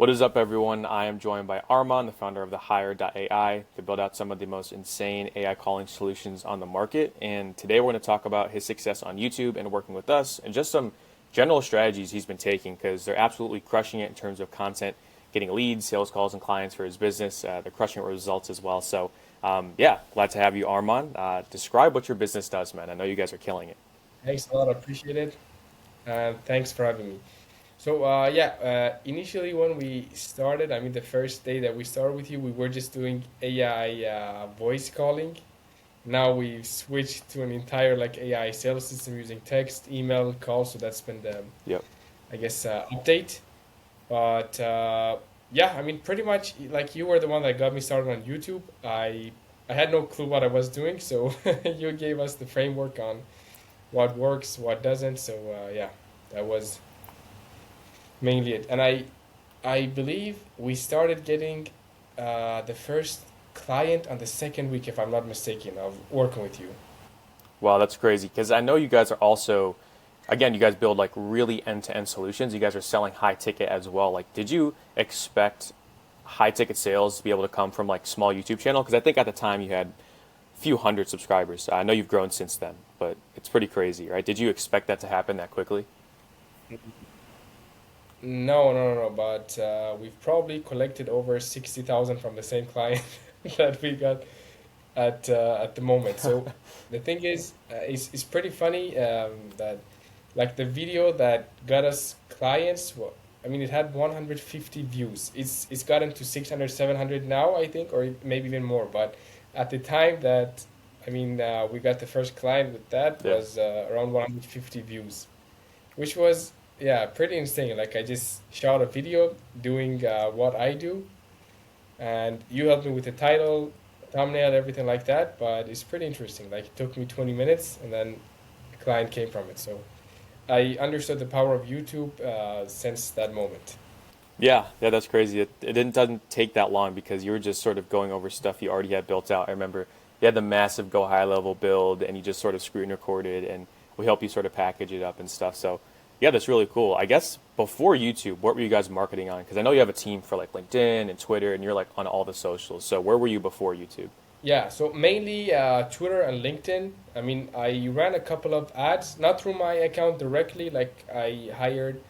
What is up, everyone? I am joined by Arman, the founder of the Hire.ai, to build out some of the most insane AI calling solutions on the market. And today we're going to talk about his success on YouTube and working with us and just some general strategies he's been taking because they're absolutely crushing it in terms of content, getting leads, sales calls, and clients for his business. They're crushing it with results as well. So, yeah, glad to have you, Arman. Describe what your business does, man. I know you guys are killing it. Thanks a lot. I appreciate it. And thanks for having me. So, initially when we started, I mean, the first day that we started with you, we were just doing AI voice calling. Now we've switched to an entire like AI sales system using text, email, calls. So that's been the, Yep. I guess, update. But yeah, I mean, pretty much like you were the one that got me started on YouTube. I had no clue what I was doing, so you gave us the framework on what works, what doesn't. So yeah, that was mainly it. And I believe we started getting the first client on the second week, if I'm not mistaken, of working with you. Wow, that's crazy. Because I know you guys are also, again, you guys build like really end-to-end solutions. You guys are selling high ticket as well. Like, did you expect high ticket sales to be able to come from like small YouTube channel? Because I think at the time you had a few hundred subscribers. I know you've grown since then, but it's pretty crazy, right? Did you expect that to happen that quickly? No, no, no, no. But we've probably collected over 60,000 from the same client that we got at the moment. So the thing is, it's pretty funny that like the video that got us clients. Well, I mean, it had 150 views. It's gotten to 600, 700 now, I think, or maybe even more. But at the time that I mean, we got the first client with that Yeah. was around 150 views, which was yeah pretty insane. Like I just shot a video doing what I do, and you helped me with the title, thumbnail, everything like that. But it's pretty interesting. Like it took me 20 minutes, and then a client came from it. So I understood the power of YouTube since that moment. Yeah, that's crazy. It didn't doesn't take that long because you were just sort of going over stuff you already had built out. I remember you had the massive go high level build and you just sort of screen recorded and we help you sort of package it up and stuff. So yeah, that's really cool. I guess before YouTube, what were you guys marketing on? Because I know you have a team for like LinkedIn and Twitter and you're like on all the socials. So where were you before YouTube? Yeah, so mainly Twitter and LinkedIn. I mean, I ran a couple of ads, not through my account directly, like I hired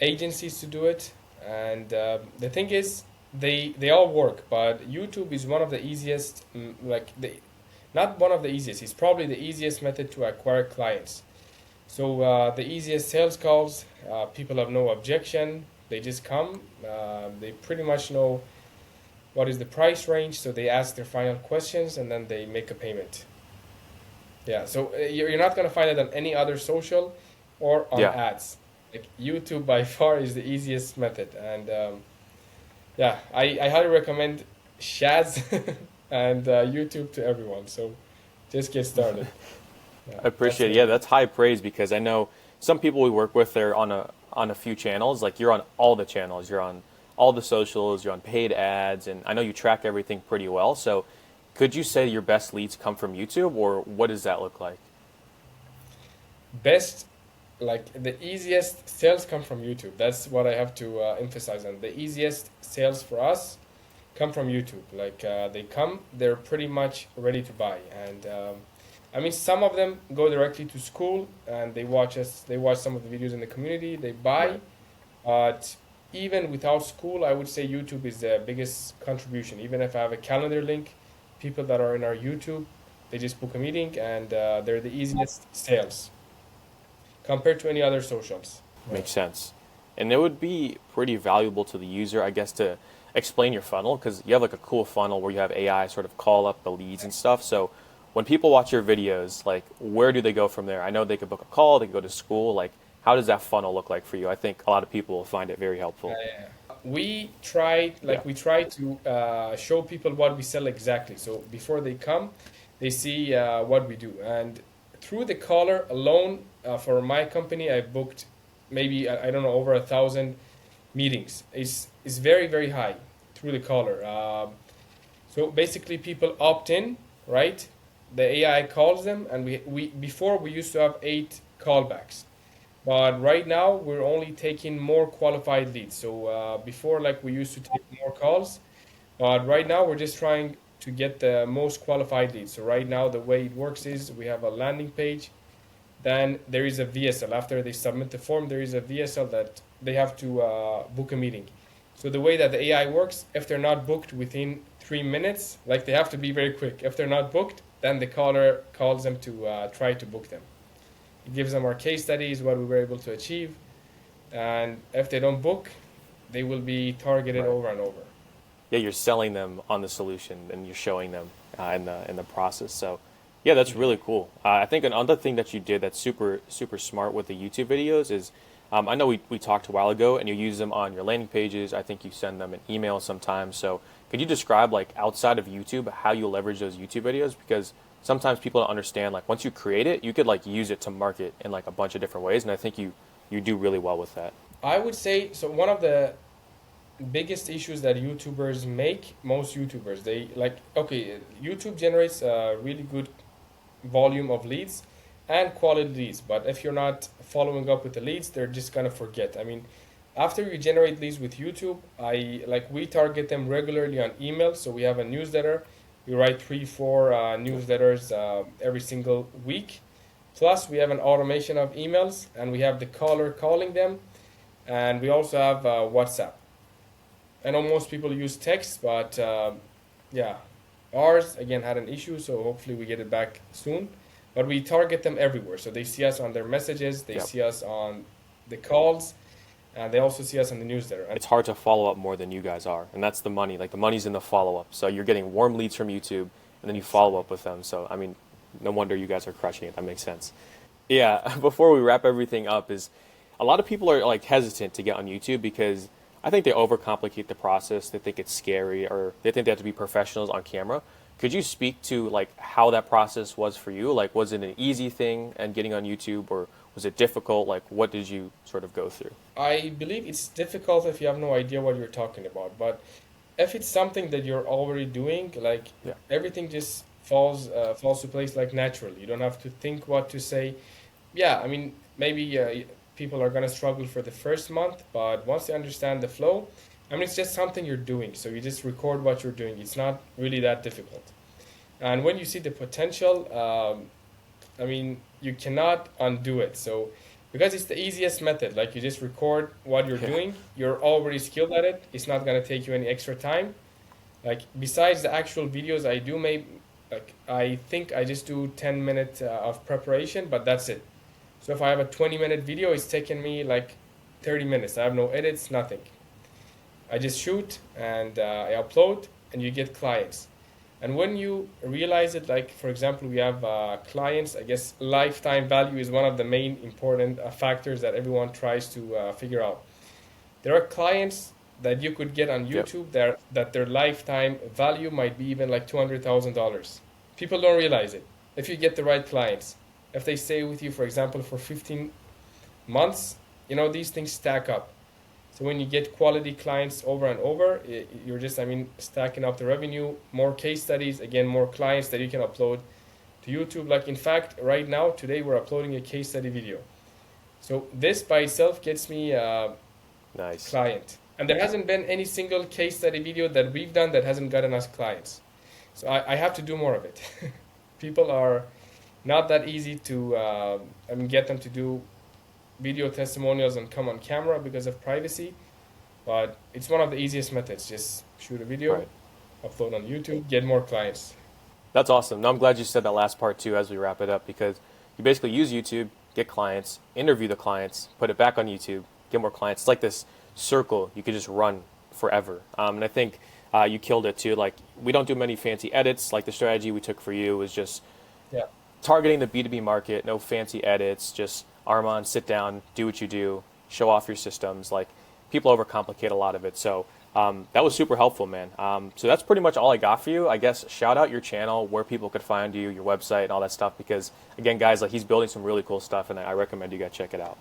agencies to do it. And the thing is, they all work, but YouTube is one of the easiest, not one of the easiest, it's probably the easiest method to acquire clients. So the easiest sales calls, people have no objection. They just come. They pretty much know what is the price range, so they ask their final questions and then they make a payment. Yeah, so you're not gonna find it on any other social or on Yeah. ads. Like YouTube by far is the easiest method, and yeah, I highly recommend Shaz and YouTube to everyone. So just get started. Yeah, I that's appreciate it. Yeah, mainly. that's high praise because I know some people we work with, they're on a few channels. Like you're on all the channels, you're on all the socials, you're on paid ads, and I know you track everything pretty well. So could you say your best leads come from YouTube, or what does that look like? Best, like the easiest sales come from YouTube. That's what I have to emphasize on. The easiest sales for us come from YouTube. Like they come, they're pretty much ready to buy. And I mean, some of them go directly to school and they watch us. They watch some of the videos in the community. They buy. Right. But even without school, I would say YouTube is the biggest contribution. Even if I have a calendar link, people that are in our YouTube, they just book a meeting and they're the easiest sales compared to any other socials. Yeah. Makes sense. And it would be pretty valuable to the user, I guess, to explain your funnel because you have like a cool funnel where you have AI sort of call up the leads and stuff. So when people watch your videos, like where do they go from there? I know they could book a call, they could go to school. Like how does that funnel look like for you? I think a lot of people will find it very helpful. We try Yeah. like we try to show people what we sell exactly. So before they come, they see what we do. And through the caller alone, for my company, I booked maybe I don't know over 1,000 meetings. It's very very high through the caller. So basically, people opt in, right? The AI calls them, and we before we used to have eight callbacks. But right now, we're only taking more qualified leads. So before, like we used to take more calls, but right now we're just trying to get the most qualified leads. So right now, the way it works is we have a landing page, then there is a VSL. After they submit the form, there is a VSL that they have to book a meeting. So the way that the AI works, if they're not booked within 3 minutes, like they have to be very quick. If they're not booked, then the caller calls them to try to book them. It gives them our case studies, what we were able to achieve, and if they don't book, they will be targeted Right. over and over. Yeah, you're selling them on the solution and you're showing them in the process. So, yeah, that's really cool. I think another thing that you did that's super smart with the YouTube videos is, I know we talked a while ago, and you use them on your landing pages. I think you send them an email sometimes. So, could you describe like outside of YouTube how you leverage those YouTube videos? Because sometimes people don't understand like once you create it, you could like use it to market in like a bunch of different ways, and I think you do really well with that. I would say so. One of the biggest issues that YouTubers make, most YouTubers, they like, okay, YouTube generates a really good volume of leads and quality leads, but if you're not following up with the leads, they're just gonna forget. I mean, after you generate leads with YouTube, we target them regularly on email. So we have a newsletter. We write 3 4 newsletters every single week. Plus we have an automation of emails, and we have the caller calling them, and we also have WhatsApp. I know most people use text, but yeah, ours again had an issue, so hopefully we get it back soon. But we target them everywhere, so they see us on their messages, they Yep. see us on the calls, and they also see us on the newsletter. And It's hard to follow up more than you guys are, and that's the money. Like the money's in the follow up. So you're getting warm leads from YouTube, and then you follow up with them. So I mean, no wonder you guys are crushing it. That makes sense. Yeah. Before we wrap everything up, is a lot of people are like hesitant to get on YouTube because I think they overcomplicate the process. They think it's scary, or they think they have to be professionals on camera. Could you speak to like how that process was for you? Like, was it an easy thing and getting on YouTube, or was it difficult? Like, what did you sort of go through? I believe it's difficult if you have no idea what you're talking about, but if it's something that you're already doing, like Yeah. everything just falls to place like naturally. You don't have to think what to say. Yeah, I mean maybe people are gonna struggle for the first month, but once they understand the flow, I mean it's just something you're doing. So you just record what you're doing. It's not really that difficult. And when you see the potential, I mean you cannot undo it. So because it's the easiest method, like you just record what you're Yeah. doing, you're already skilled at it. It's not gonna take you any extra time. Like besides the actual videos I do, maybe like I think I just do 10 minutes of preparation, but that's it. So if I have a 20-minute video, it's taken me like 30 minutes. I have no edits, nothing. I just shoot and I upload, and you get clients. And when you realize it, like for example, we have clients, I guess lifetime value is one of the main important factors that everyone tries to figure out. There are clients that you could get on Yep. YouTube that their lifetime value might be even like $200,000. People don't realize it. If you get the right clients, if they stay with you, for example, for 15 months, you know, these things stack up. So when you get quality clients over and over, you're just, I mean, stacking up the revenue, more case studies, again, more clients that you can upload to YouTube. Like in fact, right now, today we're uploading a case study video. So this by itself gets me Nice. client. And there hasn't been any single case study video that we've done that hasn't gotten us clients. So I have to do more of it. People are not that easy to I mean, get them to do video testimonials and come on camera because of privacy. But it's one of the easiest methods. Just shoot a video, Right. upload on YouTube, get more clients. That's awesome. No, I'm glad you said that last part too as we wrap it up, because you basically use YouTube, get clients, interview the clients, put it back on YouTube, get more clients. It's like this circle you could just run forever. And I think you killed it too. Like, we don't do many fancy edits. Like the strategy we took for you was just Yeah. targeting the B2B market, no fancy edits, just Arman, sit down, do what you do, show off your systems. Like, people overcomplicate a lot of it. So that was super helpful, man. So that's pretty much all I got for you. I guess shout out your channel, where people could find you, your website, and all that stuff. Because again, guys, like he's building some really cool stuff, and I recommend you guys check it out.